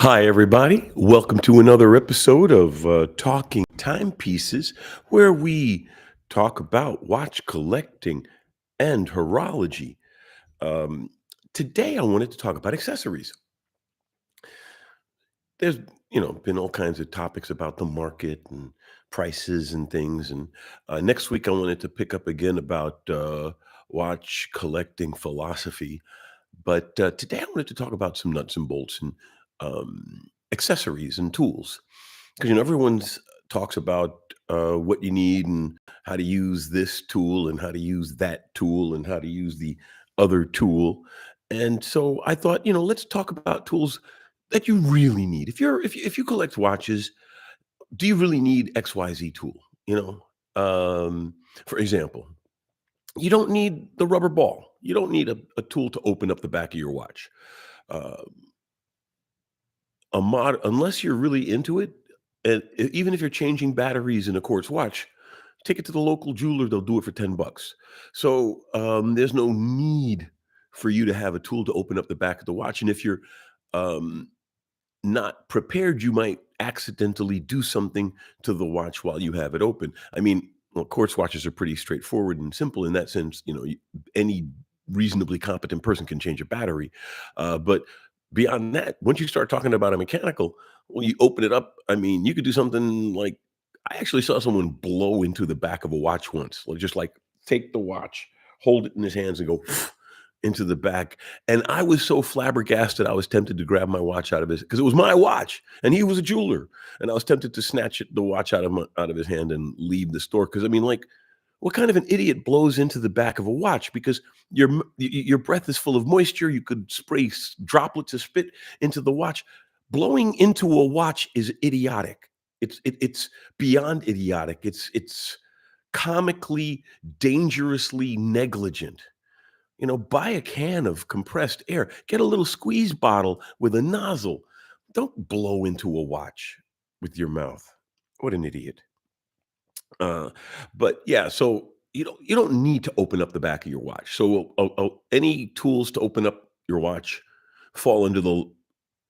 Hi, everybody. Welcome to another episode of Talking Timepieces, where we talk about watch collecting and horology. Um, Today, I wanted to talk about accessories. There's, been all kinds of topics about the market and prices and things. And next week, I wanted to pick up again about watch collecting philosophy. But today, I wanted to talk about some nuts and bolts and accessories and tools. Because everyone's talks about what you need and how to use this tool and how to use that tool and how to use the other tool. And so I thought, let's talk about tools that you really need. If you collect watches, do you really need XYZ tool? For example, you don't need the rubber ball. You don't need a tool to open up the back of your watch. Uh, a mod unless you're really into it, and even if you're changing batteries in a quartz watch, take it to the local jeweler, they'll do it for 10 bucks. So, there's no need for you to have a tool to open up the back of the watch, and if you're, um, not prepared, you might accidentally do something to the watch while you have it open. I mean, well, quartz watches are pretty straightforward and simple in that sense. Any reasonably competent person can change a battery. But beyond that, once you start talking about a mechanical, when you open it up, I mean, you could do something like I actually saw someone blow into the back of a watch once, like just like take the watch, hold it in his hands, and go into the back. And I was so flabbergasted, I was tempted to grab my watch out of his because it was my watch, and he was a jeweler, and I was tempted to snatch the watch out of his hand and leave the store. Because I mean, like, what kind of an idiot blows into the back of a watch? Because your breath is full of moisture. You could spray droplets of spit into the watch. Blowing into a watch is idiotic. It's beyond idiotic. It's comically, dangerously negligent. Buy a can of compressed air. Get a little squeeze bottle with a nozzle. Don't blow into a watch with your mouth. What an idiot. Uh, but yeah, so you don't need to open up the back of your watch. So any tools to open up your watch fall into the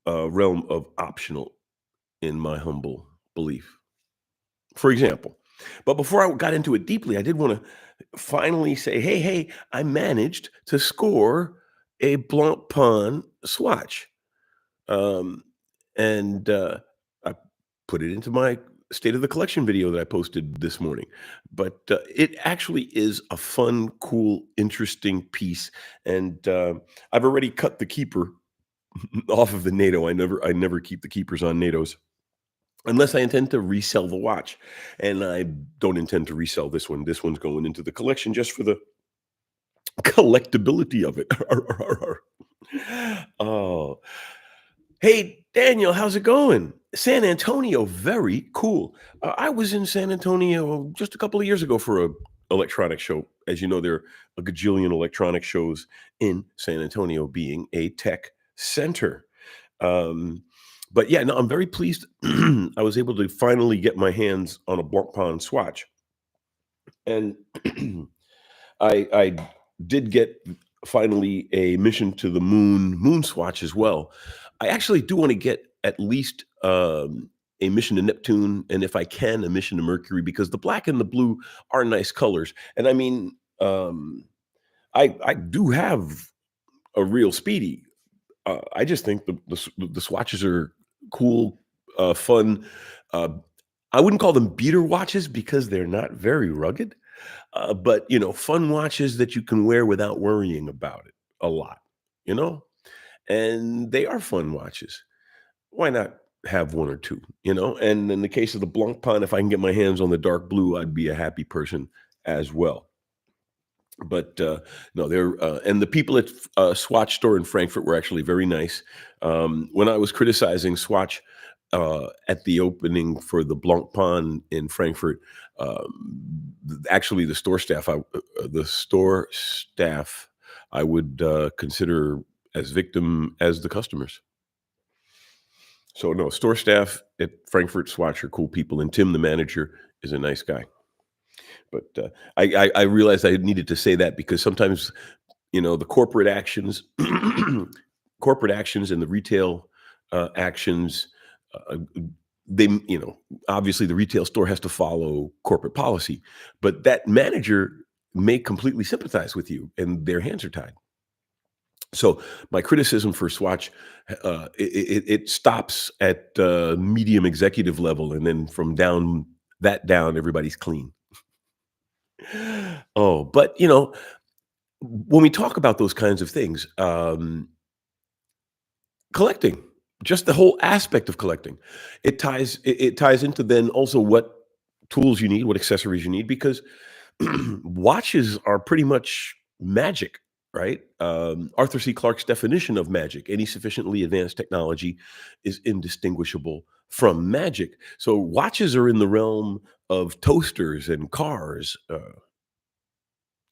realm of optional, in my humble belief. For example, but before I got into it deeply, I did want to finally say, hey, I managed to score a Blanc Pawn swatch. Um, and I put it into my state of the collection video that I posted this morning. But it actually is a fun, cool, interesting piece. And I've already cut the keeper off of the NATO. I never keep the keepers on NATOs unless I intend to resell the watch. And I don't intend to resell this one. This one's going into the collection just for the collectability of it. Oh, hey, Daniel, how's it going? San Antonio, very cool. I was in San Antonio just a couple of years ago for a electronic show. As you know, there are a gajillion electronic shows in San Antonio, being a tech center. Um, but yeah, no, I'm very pleased. I was able to finally get my hands on a Blanc Pawn swatch, and I did get finally a mission to the moon swatch as well. I actually do want to get at least a mission to Neptune, and if I can, a mission to Mercury, because the black and the blue are nice colors. And I mean, I do have a real speedy. I just think the swatches are cool, fun. Uh, I wouldn't call them beater watches because they're not very rugged, but fun watches that you can wear without worrying about it a lot. You know, and they are fun watches. Why not have one or two? And in the case of the Blanc Pawn, if I can get my hands on the dark blue, I'd be a happy person as well. But no, they're and the people at Swatch store in Frankfurt were actually very nice. When I was criticizing Swatch at the opening for the Blanc Pawn in Frankfurt, actually the store staff I would consider as victim as the customers. So no, store staff at Frankfurt Swatch are cool people, and Tim, the manager, is a nice guy. But I realized I needed to say that because sometimes the corporate actions, corporate actions, and the retail actions. Uh, they, obviously the retail store has to follow corporate policy, but that manager may completely sympathize with you, and their hands are tied. So my criticism for Swatch, it stops at medium executive level, and then from down, everybody's clean. Oh, but when we talk about those kinds of things, collecting, just the whole aspect of collecting, it ties into then also what tools you need, what accessories you need, because watches are pretty much magic, right? Arthur C. Clarke's definition of magic: any sufficiently advanced technology is indistinguishable from magic. So watches are in the realm of toasters and cars.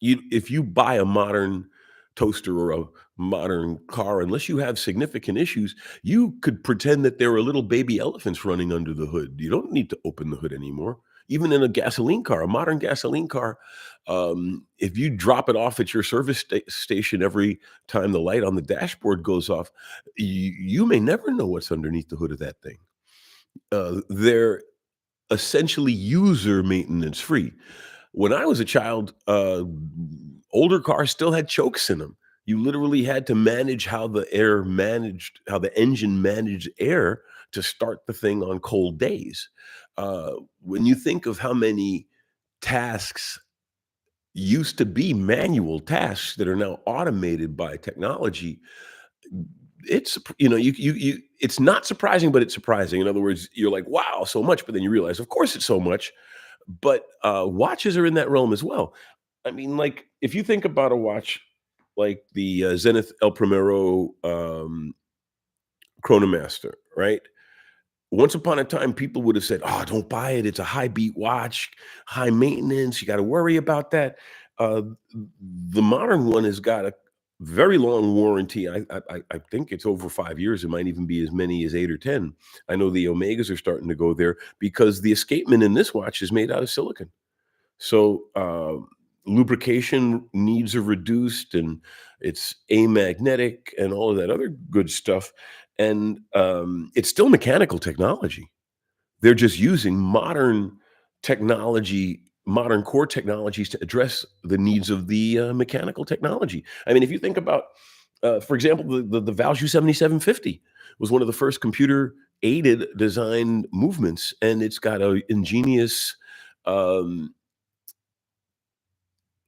If you buy a modern toaster or a modern car, unless you have significant issues, you could pretend that there are little baby elephants running under the hood. You don't need to open the hood anymore. Even in a gasoline car, a modern gasoline car, if you drop it off at your service station every time the light on the dashboard goes off, you may never know what's underneath the hood of that thing. They're essentially user maintenance free. When I was a child, older cars still had chokes in them. You literally had to manage how the engine managed air to start the thing on cold days. When you think of how many tasks used to be manual tasks that are now automated by technology, it's not surprising, but it's surprising. In other words, you're like, wow, so much, but then you realize, of course, it's so much. But watches are in that realm as well. I mean, like, if you think about a watch like the Zenith El Primero Chronomaster, right? Once upon a time, people would have said, "Oh, don't buy it. It's a high beat watch, high maintenance. You got to worry about that." Uh, the modern one has got a very long warranty. I think it's over 5 years. It might even be as many as 8 or 10. I know the Omegas are starting to go there because the escapement in this watch is made out of silicon. So lubrication needs are reduced, and it's amagnetic and all of that other good stuff. And it's still mechanical technology. They're just using modern core technologies to address the needs of the mechanical technology. I mean, if you think about, for example, the Valjoux 7750 was one of the first computer aided design movements, and it's got a ingenious. Um,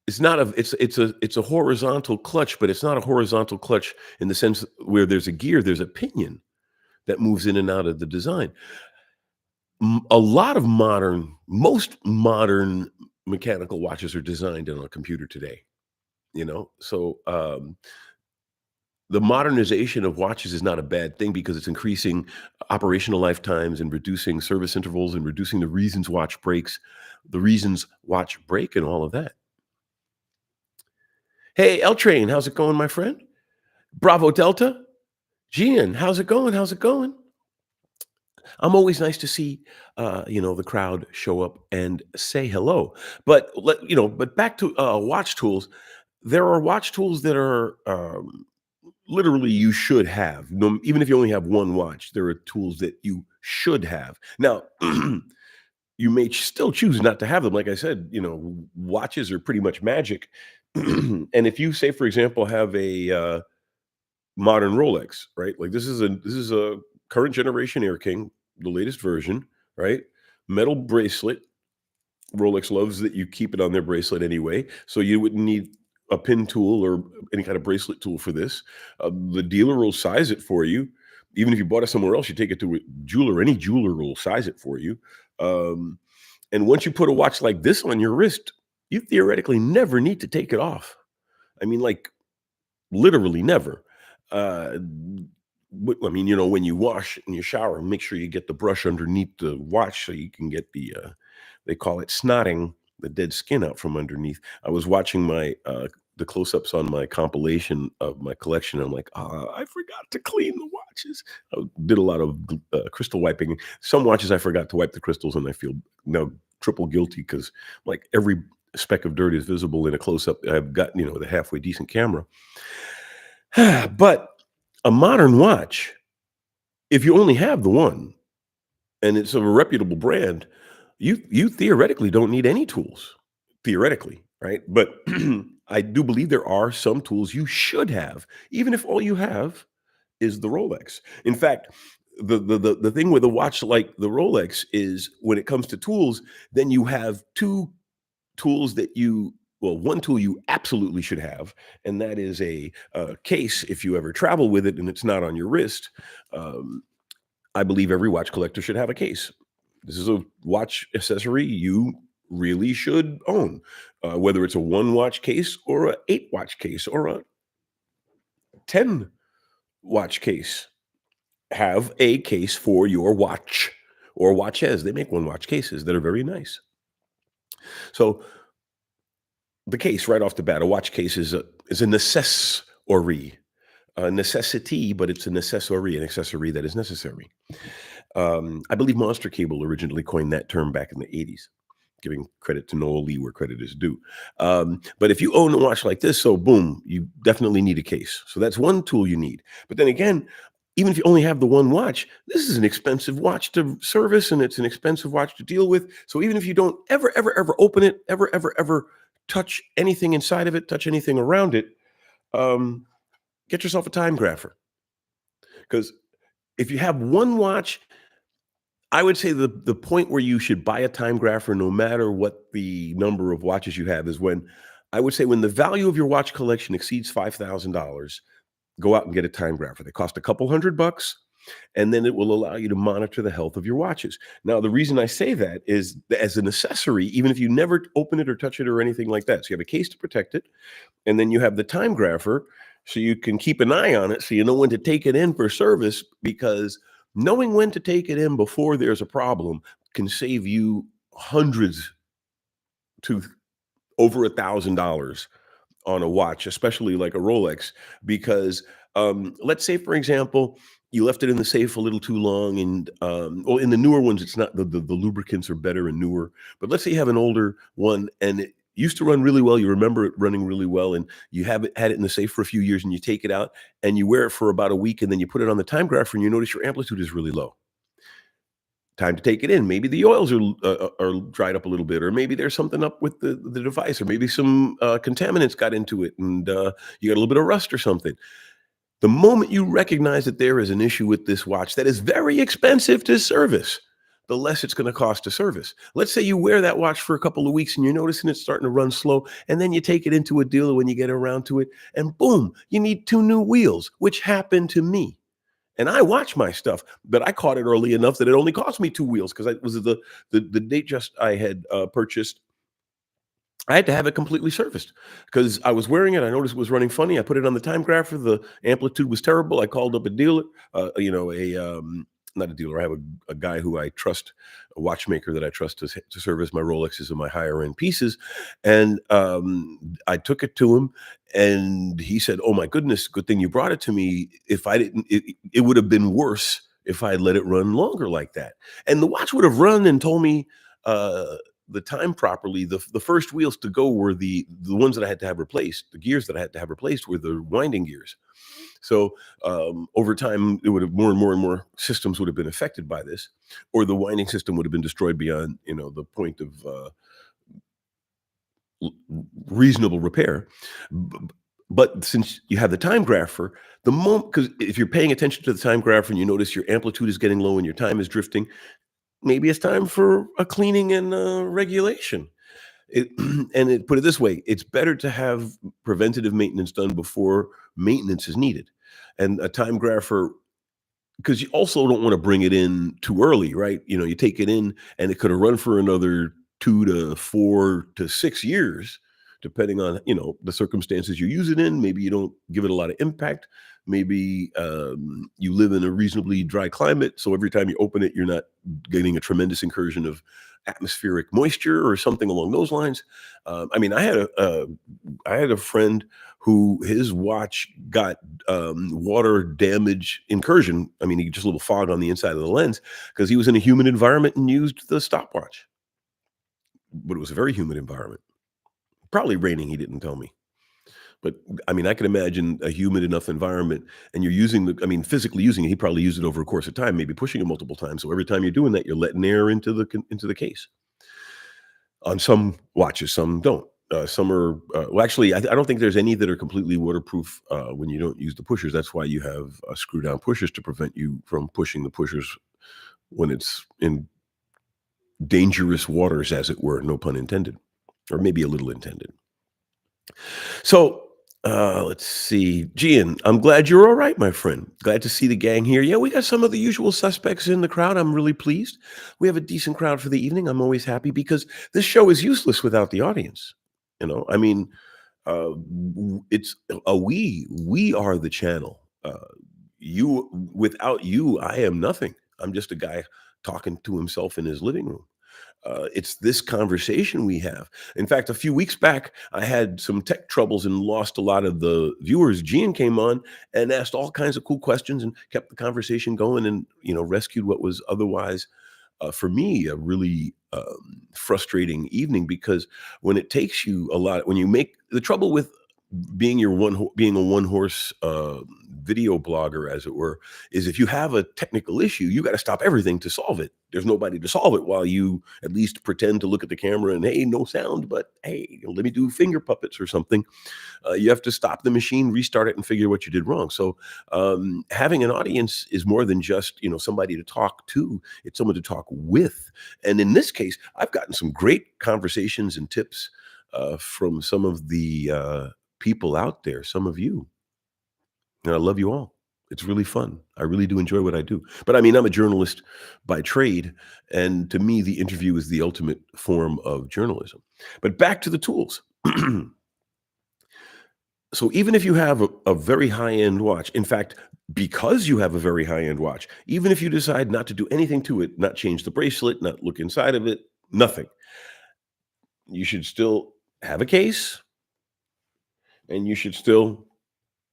it's not a it's a horizontal clutch, but it's not a horizontal clutch in the sense where there's a gear, there's a pinion that moves in and out of the design. A lot of most modern mechanical watches are designed on a computer today, So the modernization of watches is not a bad thing because it's increasing operational lifetimes and reducing service intervals and reducing the reasons watch break and all of that. Hey, L Train, how's it going, my friend? Bravo Delta, Gian, how's it going? How's it going? I'm always nice to see, the crowd show up and say hello. But back to watch tools. There are watch tools that are literally you should have. No, even if you only have one watch, there are tools that you should have. Now, you may still choose not to have them. Like I said, watches are pretty much magic. And if you say, for example, have a modern Rolex, right? Like this is a current generation Air King, the latest version, right? Metal bracelet. Rolex loves that you keep it on their bracelet anyway, so you wouldn't need a pin tool or any kind of bracelet tool for this. The dealer will size it for you. Even if you bought it somewhere else, you take it to a jeweler. Any jeweler will size it for you. Um, and once you put a watch like this on your wrist, you theoretically never need to take it off. I mean, like literally never. Uh, when you wash and you shower, make sure you get the brush underneath the watch so you can get they call it snotting, the dead skin out from underneath. I was watching the close-ups on my compilation of my collection. I'm like, I forgot to clean the watches. I did a lot of crystal wiping. Some watches I forgot to wipe the crystals, and I feel now triple guilty because like every speck of dirt is visible in a close-up. I've got the halfway decent camera. But a modern watch If you only have the one and it's of a reputable brand, you theoretically don't need any tools, theoretically, right? But I do believe there are some tools you should have, even if all you have is the Rolex. In fact, the thing with a watch like the Rolex is when it comes to tools, then you have 2 tools that you well, one tool you absolutely should have, and that is a case if you ever travel with it and it's not on your wrist. Um, I believe every watch collector should have a case. This is a watch accessory you really should own, whether it's a 1 watch case or a 8 watch case or a 10 watch case. Have a case for your watch or watches. They make 1 watch cases that are very nice. So the case right off the bat, a watch case is a necessary, a necessity, but it's a necessary, an accessory that is necessary. I believe Monster Cable originally coined that term back in the 80s, giving credit to Noel Lee where credit is due. But if you own a watch like this, so boom, you definitely need a case. So that's one tool you need. But then again, even if you only have the one watch, this is an expensive watch to service and it's an expensive watch to deal with. So even if you don't ever, ever, ever open it, ever, ever, ever touch anything inside of it, touch anything around it, um, get yourself a time grapher. Because if you have one watch, I would say the point where you should buy a time grapher, no matter what the number of watches you have, is when I would say when the value of your watch collection exceeds $5,000, go out and get a time grapher. They cost a couple $100, and then it will allow you to monitor the health of your watches. Now, the reason I say that is as an accessory, even if you never open it or touch it or anything like that. So you have a case to protect it, and then you have the time grapher so you can keep an eye on it so you know when to take it in for service, because knowing when to take it in before there's a problem can save you hundreds to over $1,000 on a watch, especially like a Rolex, because let's say, for example, you left it in the safe a little too long, and well, in the newer ones, it's not the lubricants are better and newer. But let's say you have an older one and it used to run really well. You remember it running really well, and you have it had it in the safe for a few years, and you take it out and you wear it for about a week, and then you put it on the time grapher, and you notice your amplitude is really low. Time to take it in. Maybe the oils are dried up a little bit, or maybe there's something up with the device, or maybe some contaminants got into it, and you got a little bit of rust or something. The moment you recognize that there is an issue with this watch that is very expensive to service, the less it's going to cost to service. Let's say you wear that watch for a couple of weeks and you're noticing it's starting to run slow, and then you take it into a dealer when you get around to it, and boom, you need 2 new wheels, which happened to me. And I watch my stuff, but I caught it early enough that it only cost me 2 wheels because it was the date just I had purchased. I had to have it completely serviced because I was wearing it. I noticed it was running funny. I put it on the time grapher. The amplitude was terrible. I called up a dealer, not a dealer. I have a guy who I trust, a watchmaker that I trust to service my Rolexes and my higher end pieces. And I took it to him, and he said, "Oh my goodness, good thing you brought it to me. If I didn't, it would have been worse if I had let it run longer like that." And the watch would have run and told me. The time properly. The first wheels to go were the ones that I had to have replaced. The gears that I had to have replaced were the winding gears. So over time, it would have more and more and more systems would have been affected by this, or the winding system would have been destroyed beyond the point of reasonable repair. B- But since you have the time grapher, the moment because if you're paying attention to the time grapher and you notice your amplitude is getting low and your time is drifting, maybe it's time for a cleaning and regulation. It, put it this way, it's better to have preventative maintenance done before maintenance is needed. And a time grapher, because you also don't want to bring it in too early, right? You take it in and it could have run for another 2 to 4 to 6 years, depending on, the circumstances you use it in. Maybe you don't give it a lot of impact. Maybe you live in a reasonably dry climate. So every time you open it, you're not getting a tremendous incursion of atmospheric moisture or something along those lines. I mean, I had a friend who his watch got water damage incursion. I mean, he just a little fog on the inside of the lens because he was in a humid environment and used the stopwatch, but it was a very humid environment. Probably raining. He didn't tell me, But I mean, I can imagine a humid enough environment and you're using I mean, physically using it, he probably used it over a course of time, maybe pushing it multiple times. So every time you're doing that, you're letting air into into the case. On some watches, some don't. Some are, well, actually, I don't think there's any that are completely waterproof when you don't use the pushers. That's why you have screw down pushers to prevent you from pushing the pushers when it's in dangerous waters, as it were, no pun intended, or maybe a little intended. So, let's see. Gian, I'm glad you're all right, my friend. Glad to see the gang here. Yeah, we got some of the usual suspects in the crowd. I'm really pleased. We have a decent crowd for the evening. I'm always happy because this show is useless without the audience. I mean, it's a we. We are the channel. Without you, I am nothing. I'm just a guy talking to himself in his living room. It's this conversation we have. In fact, a few weeks back, I had some tech troubles and lost a lot of the viewers. Gian came on and asked all kinds of cool questions and kept the conversation going, and rescued what was otherwise, for me, a really frustrating evening, because when it takes you a lot, when you make the trouble with being a one horse video blogger, as it were, is if you have a technical issue, you got to stop everything to solve it. There's nobody to solve it while you at least pretend to look at the camera and, hey, no sound, but hey, let me do finger puppets or something. You have to stop the machine, restart it, and figure what you did wrong. So having an audience is more than just somebody to talk to. It's someone to talk with. And in this case, I've gotten some great conversations and tips from some of the people out there, some of you. And I love you all. It's really fun. I really do enjoy what I do. But I mean, I'm a journalist by trade. And to me, the interview is the ultimate form of journalism. But back to the tools. So even if you have a very high-end watch, in fact, because you have a very high-end watch, even if you decide not to do anything to it, not change the bracelet, not look inside of it, nothing, you should still have a case, and you should still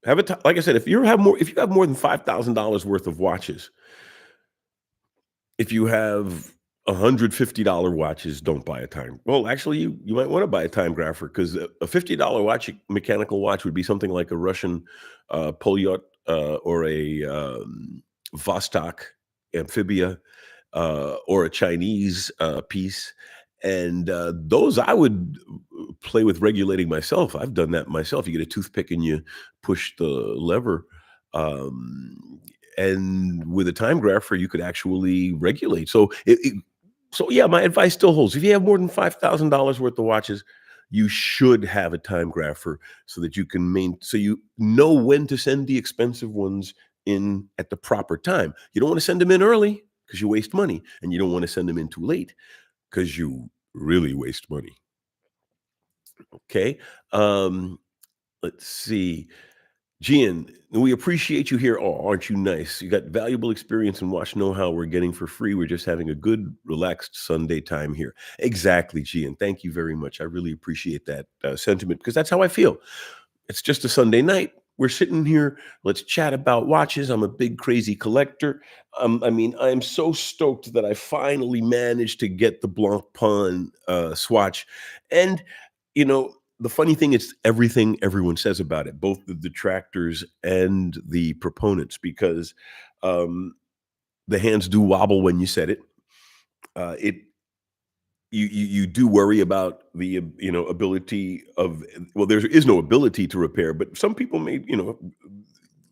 have it. Like I said, if you have more than $5,000 worth of watches, if you have $150 watches, don't buy a time. Well, actually, you might want to buy a time grapher, because a $50 watch, mechanical watch, would be something like a Russian Polyot, or a Vostok Amphibia, or a Chinese piece. And those I would play with regulating myself. I've done that myself. You get a toothpick and you push the lever. Um, and with a time grapher, you could actually regulate. So yeah, my advice still holds. If you have more than $5,000 worth of watches, you should have a time grapher, so that you can so you know when to send the expensive ones in at the proper time. You don't want to send them in early because you waste money, and you don't want to send them in too late because you really waste money. Okay. Let's see. Gian, we appreciate you here. Oh, aren't you nice? You got valuable experience and watch know-how we're getting for free. We're just having a good, relaxed Sunday time here. Exactly, Gian. Thank you very much. I really appreciate that sentiment, because that's how I feel. It's just a Sunday night. We're sitting here. Let's chat about watches. I'm a big, crazy collector. I mean, I'm so stoked that I finally managed to get the Blanc Pawn swatch. And, the funny thing is everything everyone says about it, both the detractors and the proponents, because um, the hands do wobble when you said it. It you do worry about the ability of, well, there is no ability to repair, but some people may,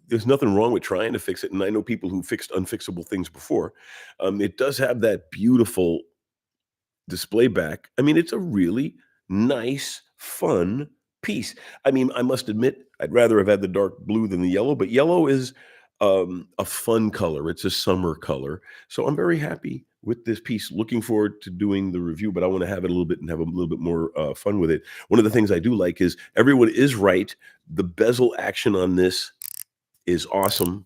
there's nothing wrong with trying to fix it, and I know people who fixed unfixable things before. It does have that beautiful display back. I mean, it's a really nice, fun piece. I mean, I must admit, I'd rather have had the dark blue than the yellow, but yellow is a fun color. It's a summer color. So I'm very happy with this piece. Looking forward to doing the review, but I want to have it a little bit and have a little bit more fun with it. One of the things I do like is everyone is right. The bezel action on this is awesome.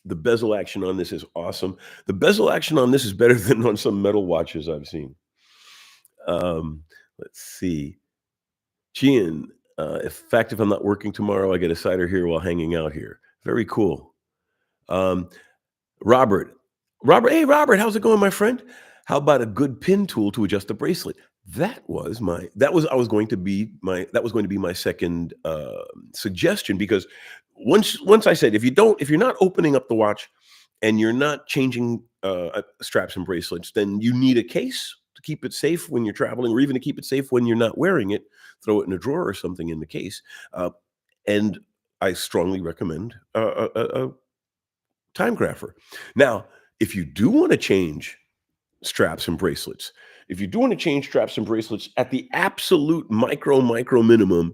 The bezel action on this is awesome. The bezel action on this is better than on some metal watches I've seen. Let's see. Gian, in fact, if I'm not working tomorrow, I get a cider here while hanging out here. Very cool. Um, Robert. Robert, hey, Robert, how's it going, my friend? How about a good pin tool to adjust the bracelet? That was I was going to be my that was going to be my second, suggestion because once I said, if you're not opening up the watch and you're not changing, straps and bracelets, then you need a case to keep it safe when you're traveling or even to keep it safe when you're not wearing it. Throw it in a drawer or something in the case, and I strongly recommend a time grapher. Now, if you do wanna change straps and bracelets. If you do want to change straps and bracelets at the absolute micro minimum,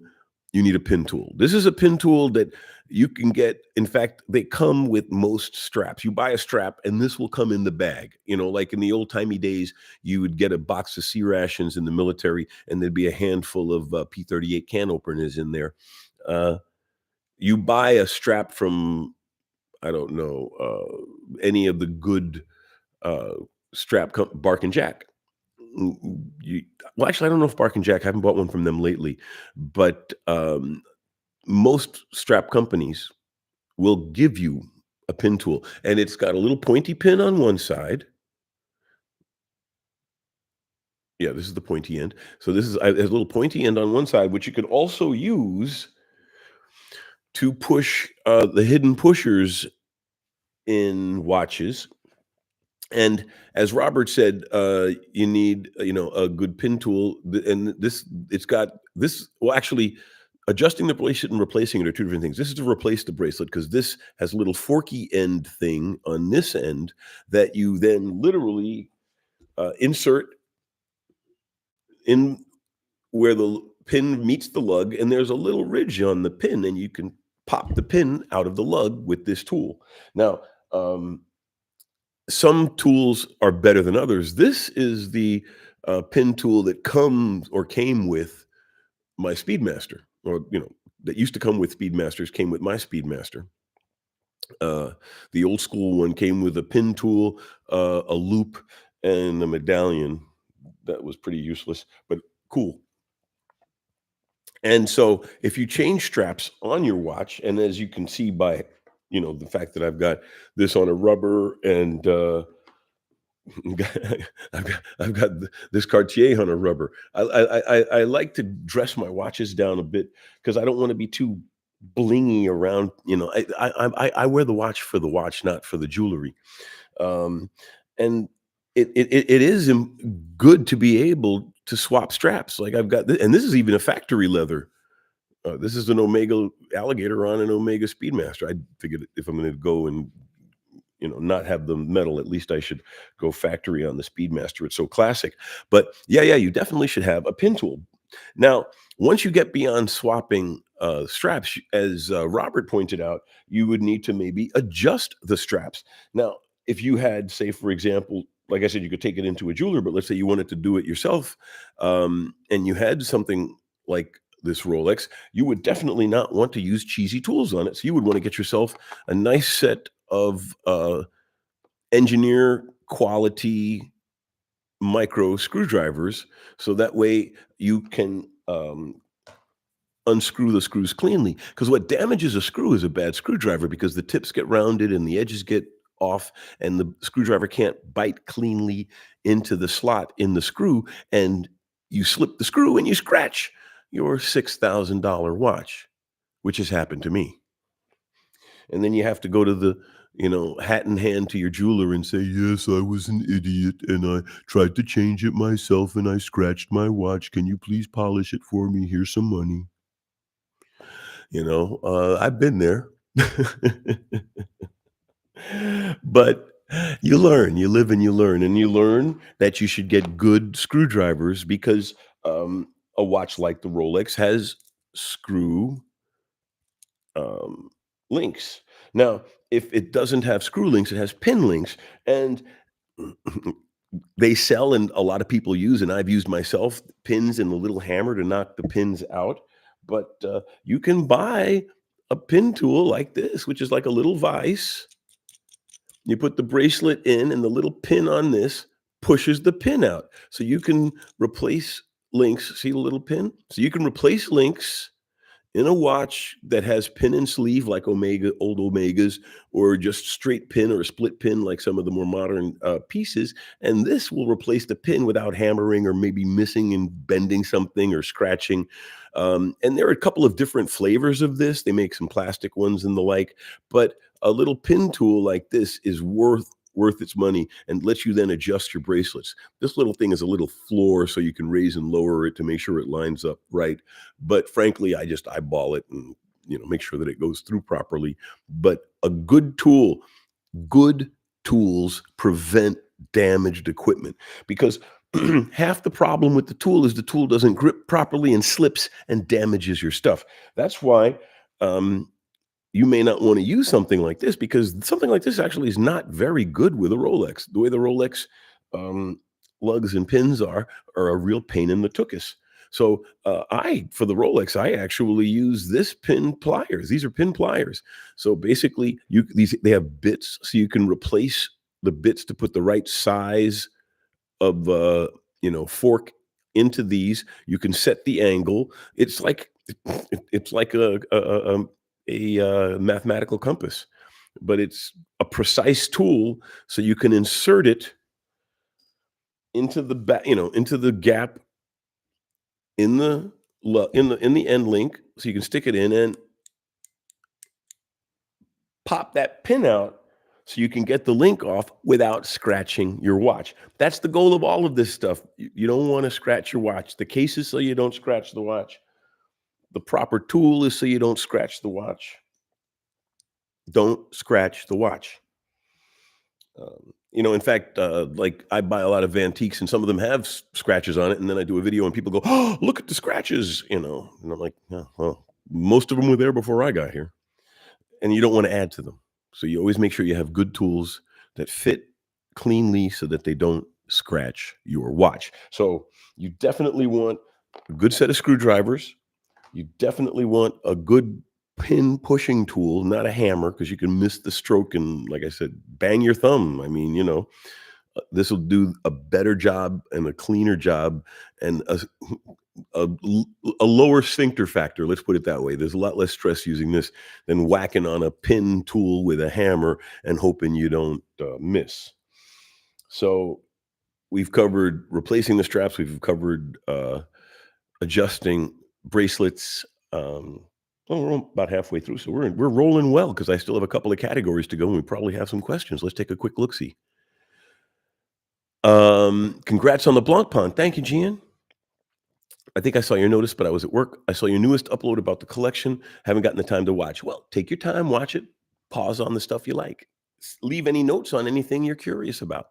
you need a pin tool. This is a pin tool that you can get. In fact, they come with most straps. You buy a strap and this will come in the bag. Like in the old timey days, you would get a box of C rations in the military and there'd be a handful of P38 can openers in there. Uh, you buy a strap from, I don't know, any of the good uh, Bark and Jack. You Well, actually, I don't know if Bark and Jack, I haven't bought one from them lately, but, most strap companies will give you a pin tool, and it's got a little pointy pin on one side. Yeah, this is the pointy end. So this is it has a little pointy end on one side, which you can also use to push, the hidden pushers in watches. And as Robert said, you need, a good pin tool, and it's got this. Well, actually, adjusting the bracelet and replacing it are two different things. This is to replace the bracelet because this has a little forky end thing on this end that you then literally insert in where the pin meets the lug, and there's a little ridge on the pin, and you can pop the pin out of the lug with this tool. Now, some tools are better than others. This is the pin tool that comes or came with my Speedmaster, or that used to come with Speedmasters, came with my Speedmaster. Uh, the old school one came with a pin tool, a loop, and a medallion. That was pretty useless, but cool. And so, if you change straps on your watch, and as you can see by the fact that I've got this on a rubber and I've got this Cartier on a rubber. I like to dress my watches down a bit because I don't want to be too blingy around. I wear the watch for the watch, not for the jewelry. Um, and it is good to be able to swap straps. Like I've got, and this is even a factory leather. This is an Omega alligator on an Omega Speedmaster. I figured if I'm going to go and not have the metal, at least I should go factory on the Speedmaster. It's so classic. But yeah, you definitely should have a pin tool. Now, once you get beyond swapping straps, as Robert pointed out, you would need to maybe adjust the straps. Now, if you had, say, for example, like I said, you could take it into a jeweler, but let's say you wanted to do it yourself, and you had something like this Rolex, you would definitely not want to use cheesy tools on it. So you would want to get yourself a nice set of engineer quality micro screwdrivers, so that way you can unscrew the screws cleanly. Because what damages a screw is a bad screwdriver, because the tips get rounded and the edges get off, and the screwdriver can't bite cleanly into the slot in the screw, and you slip the screw and you scratch your $6,000 watch, which has happened to me. And then you have to go to the, hat in hand to your jeweler and say, "Yes, I was an idiot and I tried to change it myself and I scratched my watch. Can you please polish it for me? Here's some money." I've been there. But you learn, you live and you learn that you should get good screwdrivers because a watch like the Rolex has screw links. Now, if it doesn't have screw links, it has pin links, and they sell, and a lot of people use, and I've used myself, pins and a little hammer to knock the pins out. But you can buy a pin tool like this, which is like a little vise. You put the bracelet in, and the little pin on this pushes the pin out, so you can replace links. See the little pin? So you can replace links in a watch that has pin and sleeve like old Omegas, or just straight pin or a split pin like some of the more modern pieces. And this will replace the pin without hammering or maybe missing and bending something or scratching. And there are a couple of different flavors of this. They make some plastic ones and the like, but a little pin tool like this is worth its money and lets you then adjust your bracelets. This little thing is a little floor so you can raise and lower it to make sure it lines up right. But frankly, I just eyeball it and make sure that it goes through properly. But a good tools prevent damaged equipment, because half the problem with the tool is the tool doesn't grip properly and slips and damages your stuff. That's why um, you may not want to use something like this, because something like this actually is not very good with a Rolex. The way the Rolex um, lugs and pins are a real pain in the tuchus. So for the Rolex, I actually use this pin pliers. These are pin pliers. So basically, they have bits, so you can replace the bits to put the right size of fork into these. You can set the angle. It's like a mathematical compass, but it's a precise tool, so you can insert it into the back, into the gap in the in the end link, so you can stick it in and pop that pin out, so you can get the link off without scratching your watch. That's the goal of all of this stuff. You don't want to scratch your watch. The case is so you don't scratch the watch. The proper tool is so you don't scratch the watch. Don't scratch the watch. In fact, like, I buy a lot of antiques and some of them have scratches on it. And then I do a video and people go, "Oh, look at the scratches," and I'm like, "Yeah, well, most of them were there before I got here." And you don't want to add to them. So you always make sure you have good tools that fit cleanly so that they don't scratch your watch. So you definitely want a good set of screwdrivers. You definitely want a good pin pushing tool, not a hammer, because you can miss the stroke and, like I said, bang your thumb. I mean, this will do a better job and a cleaner job, and a a lower sphincter factor, let's put it that way. There's a lot less stress using this than whacking on a pin tool with a hammer and hoping you don't miss. So we've covered replacing the straps. We've covered adjusting bracelets. Well, we're about halfway through, so we're rolling well, because I still have a couple of categories to go, and we probably have some questions. Let's take a quick look see. Congrats on the Blanc Pond. Thank you, Gian. I think I saw your notice, but I was at work. I saw your newest upload about the collection. Haven't gotten the time to watch. Well, take your time, watch it. Pause on the stuff you like. Leave any notes on anything you're curious about.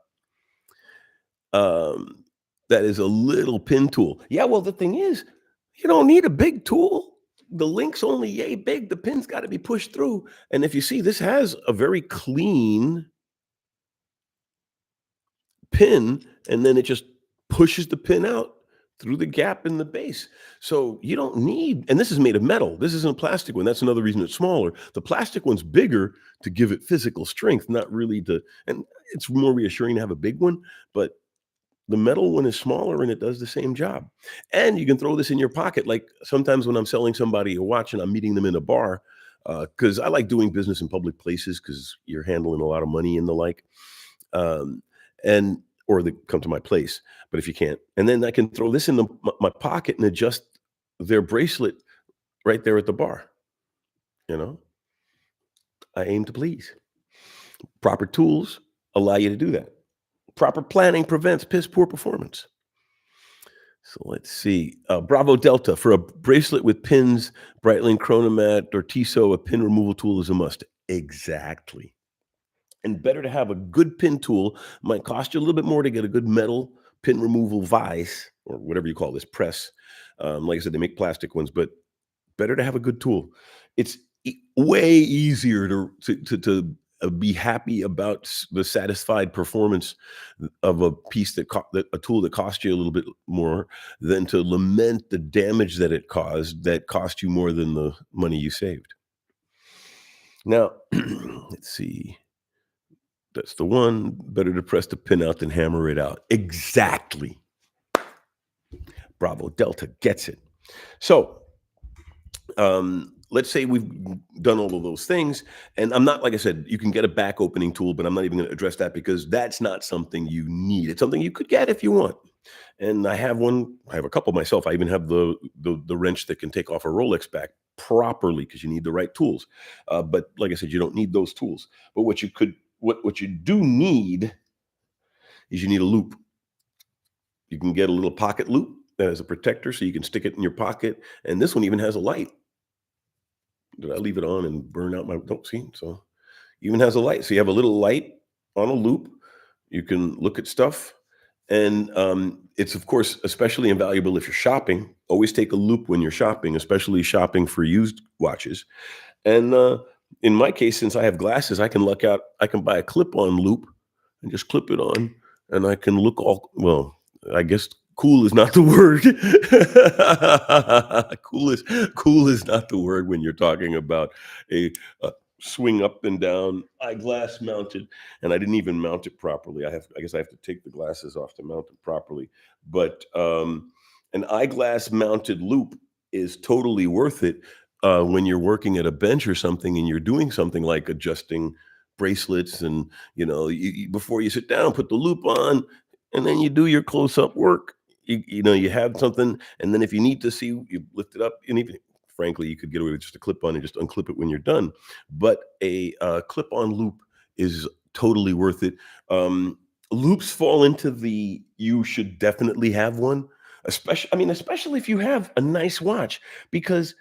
Um, that is a little pin tool. Yeah, well, the thing is, you don't need a big tool. The link's only yay big. The pin's got to be pushed through. And if you see, this has a very clean pin, and then it just pushes the pin out through the gap in the base. So you don't need, and this is made of metal. This isn't a plastic one. That's another reason it's smaller. The plastic one's bigger to give it physical strength, not really to, and it's more reassuring to have a big one, but the metal one is smaller and it does the same job. And you can throw this in your pocket. Like, sometimes when I'm selling somebody a watch and I'm meeting them in a bar, because I like doing business in public places, because you're handling a lot of money and the like. Um, and or they come to my place, but if you can't, and then I can throw this in my pocket and adjust their bracelet right there at the bar. You know, I aim to please. Proper tools allow you to do that. Proper planning prevents piss poor performance. So let's see. Bravo Delta, for a bracelet with pins, Breitling Chronomat or Tissot, a pin removal tool is a must. Exactly. And better to have a good pin tool. Might cost you a little bit more to get a good metal pin removal vise, or whatever you call this, press. Like I said, they make plastic ones, but better to have a good tool. It's way easier to be happy about the satisfied performance of a piece that a tool that cost you a little bit more, than to lament the damage that it caused, that cost you more than the money you saved. Now, let's see. That's the one. Better to press the pin out than hammer it out. Exactly. Bravo Delta gets it. So Let's say we've done all of those things, and I'm not, like I said, you can get a back opening tool, but I'm not even going to address that because that's not something you need. It's something you could get if you want. And I have one. I have a couple myself. I even have the wrench that can take off a Rolex back properly because you need the right tools. But like I said, you don't need those tools. But what you do need is you need a loop. You can get a little pocket loop that has a protector, so you can stick it in your pocket. And this one even has a light. Did I leave it on and burn out my? Don't see. So even has a light. So you have a little light on a loop. You can look at stuff. And it's, of course, especially invaluable if you're shopping. Always take a loop when you're shopping, especially shopping for used watches. And in my case, since I have glasses, I can luck out. I can buy a clip-on loop and just clip it on, and I can look all well. I guess cool is not the word. Cool is not the word when you're talking about a swing up and down eyeglass mounted, and I didn't even mount it properly. I guess I have to take the glasses off to mount it properly. But an eyeglass mounted loop is totally worth it when you're working at a bench or something and you're doing something like adjusting bracelets and before you sit down, put the loop on, and then you do your close-up work. You have something, and then if you need to see, you lift it up, and even frankly, you could get away with just a clip on and just unclip it when you're done. But a clip-on loop is totally worth it. Loops fall into the you should definitely have one, especially if you have a nice watch, because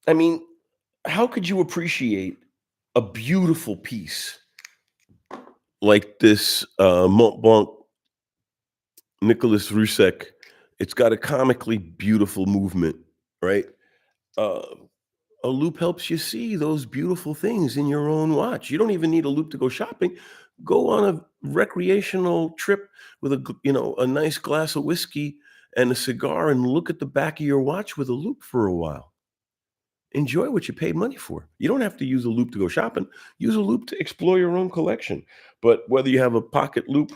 I mean, how could you appreciate a beautiful piece like this Mont Blanc Nicholas Rusek? It's got a comically beautiful movement, right? Uh, a loop helps you see those beautiful things in your own watch. You don't even need a loop to go shopping. Go on a recreational trip with a nice glass of whiskey and a cigar and look at the back of your watch with a loop for a while. Enjoy what you paid money for. You don't have to use a loop to go shopping. Use a loop to explore your own collection. But whether you have a pocket loop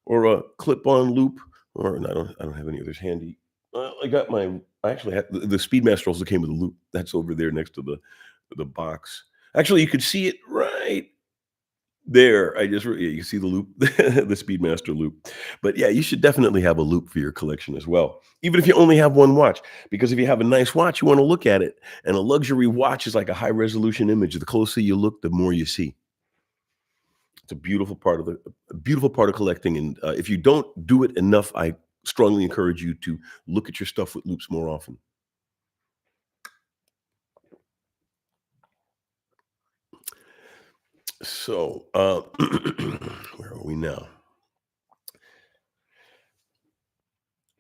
or a clip-on loop, or and I don't have any others handy. I actually have the Speedmaster also came with a loop. That's over there next to the box. Actually, you could see it right there. Yeah, you see the loop, the Speedmaster loop. But yeah, you should definitely have a loop for your collection as well, even if you only have one watch. Because if you have a nice watch, you want to look at it. And a luxury watch is like a high resolution image. The closer you look, the more you see. It's a beautiful part of collecting. And if you don't do it enough, I strongly encourage you to look at your stuff with loops more often. So, where are we now?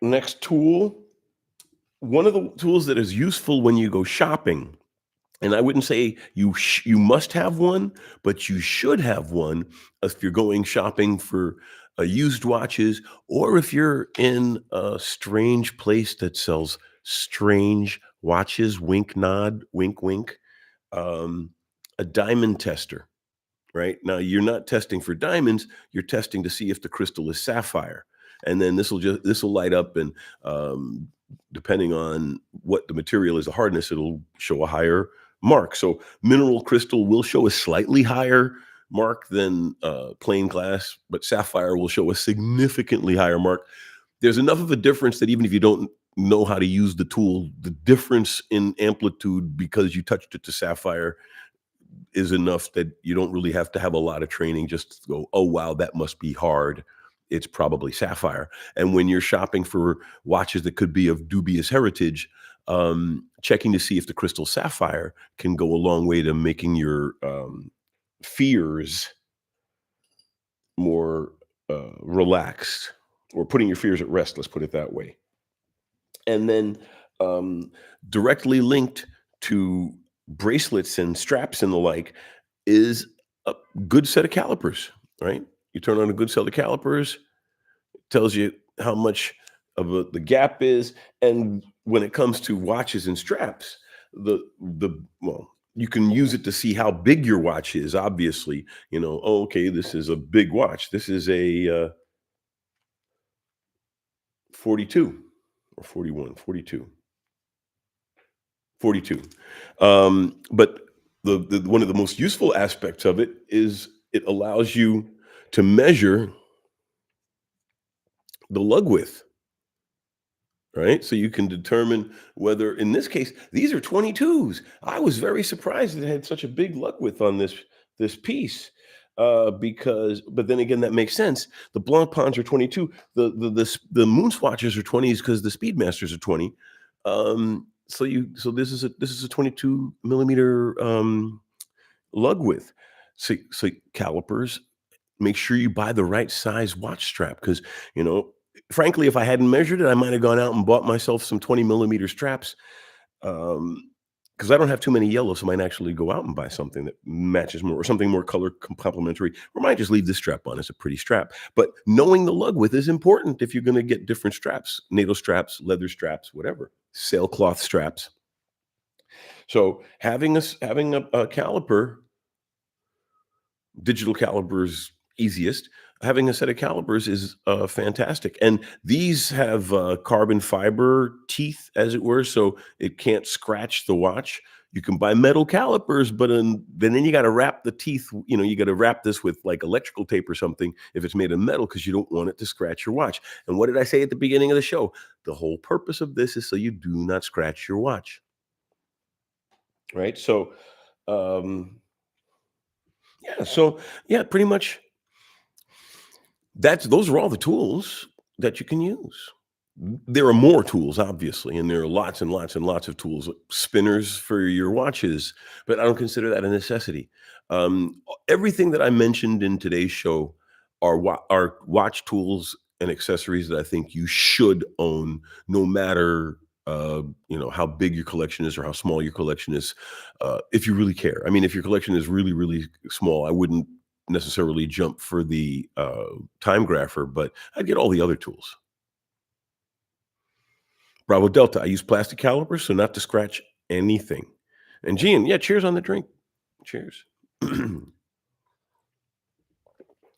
Next tool. One of the tools that is useful when you go shopping, and I wouldn't say you must have one, but you should have one if you're going shopping for used watches, or if you're in a strange place that sells strange watches. Wink, nod, wink, wink. Um, a diamond tester. Right? Now, you're not testing for diamonds, you're testing to see if the crystal is sapphire. And then this will light up, and depending on what the material is, the hardness, it'll show a higher mark. So mineral crystal will show a slightly higher mark than plain glass, but sapphire will show a significantly higher mark. There's enough of a difference that even if you don't know how to use the tool, the difference in amplitude because you touched it to sapphire is enough that you don't really have to have a lot of training just to go, oh, wow, that must be hard. It's probably sapphire. And when you're shopping for watches that could be of dubious heritage, checking to see if the crystal sapphire can go a long way to making your fears more relaxed, or putting your fears at rest. Let's put it that way. And then um, directly linked to bracelets and straps and the like is a good set of calipers, right? You turn on a good set of calipers, tells you how much of the gap is. And when it comes to watches and straps, you can use it to see how big your watch is. Obviously, oh, okay, this is a big watch. This is a 42 or 41, 42. 42. But the one of the most useful aspects of it is it allows you to measure the lug width, right? So you can determine whether, in this case, these are 22s. I was very surprised that it had such a big lug width on this piece. Because, but then again, that makes sense. The Blanc Ponds are 22. The Moon Swatches are 20s because the Speedmasters are 20. So this is a 22 millimeter lug width. So calipers, make sure you buy the right size watch strap because, you know, frankly, if I hadn't measured it, I might have gone out and bought myself some 20 millimeter straps. Because I don't have too many yellows, so I might actually go out and buy something that matches more or something more color complementary, or might just leave this strap on as a pretty strap. But knowing the lug width is important if you're going to get different straps, NATO straps, leather straps, whatever, sailcloth straps. So having a caliper, digital calipers easiest. Having a set of calipers is fantastic, and these have carbon fiber teeth, as it were, so it can't scratch the watch. You can buy metal calipers, but then you got to wrap the teeth. You know, you got to wrap this with like electrical tape or something if it's made of metal, because you don't want it to scratch your watch. And what did I say at the beginning of the show? The whole purpose of this is so you do not scratch your watch, right? So, um, yeah, so yeah, pretty much those are all the tools that you can use. There are more tools, obviously, and there are lots and lots and lots of tools, like spinners for your watches, but I don't consider that a necessity. Everything that I mentioned in today's show are watch tools and accessories that I think you should own, no matter how big your collection is or how small your collection is, if you really care. I mean, if your collection is really really small, I wouldn't necessarily jump for the time grapher, but I'd get all the other tools. Bravo Delta, I use plastic calipers, so not to scratch anything. And Gian, yeah, cheers on the drink. Cheers.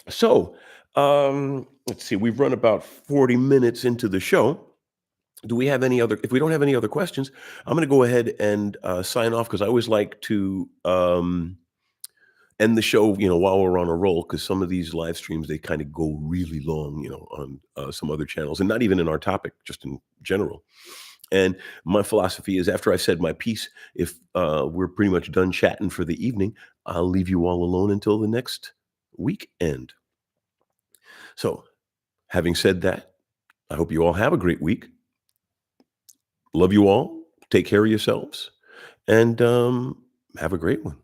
So, let's see, we've run about 40 minutes into the show. Do we have any other if we don't have any other questions, I'm gonna go ahead and, sign off because I always like to, end the show, while we're on a roll, because some of these live streams, they kinda go really long, on, some other channels, and not even in our topic, just in general. And my philosophy is after I've said my piece, if we're pretty much done chatting for the evening, I'll leave you all alone until the next weekend. So, having said that, I hope you all have a great week. Love you all. Take care of yourselves and have a great one.